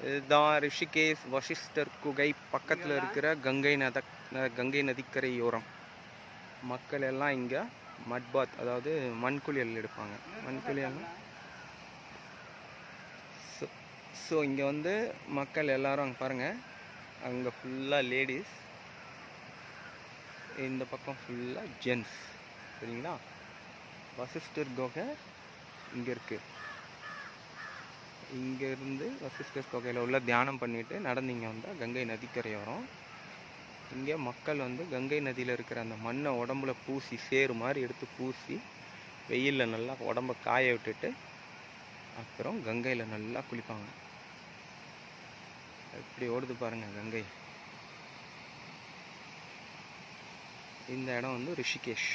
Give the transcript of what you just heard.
இதுதான் ரிஷிகேஷ் வசிஷ்டர் குகை பக்கத்தில் இருக்கிற கங்கை நதிக்கரையோரம். மக்கள் எல்லாம் இங்கே மட் பாத், அதாவது மண்குளியல் எடுப்பாங்க. மண்குளியல். ஸோ இங்கே வந்து மக்கள் எல்லாரும் அங்கே பாருங்கள், அங்கே ஃபுல்லாக லேடிஸ், இந்த பக்கம் ஃபுல்லாக ஜென்ஸ். சரிங்களா? வசிஷ்டர் குகை இங்கே இருக்குது. இங்கேருந்து வசிஷ்டர் குகையில் உள்ள தியானம் பண்ணிவிட்டு நடந்தீங்க வந்தால் கங்கை நதிக்கரையோரம். இங்கே மக்கள் வந்து கங்கை நதியில் இருக்கிற அந்த மண்ணை உடம்புல பூசி, சேறு மாதிரி எடுத்து பூசி, வெயிலில் நல்லா உடம்பை காய விட்டுட்டு அப்புறம் கங்கையில் நல்லா குளிப்பாங்க. எப்படி ஓடுது பாருங்கள் கங்கை. இந்த இடம் வந்து ரிஷிகேஷ்.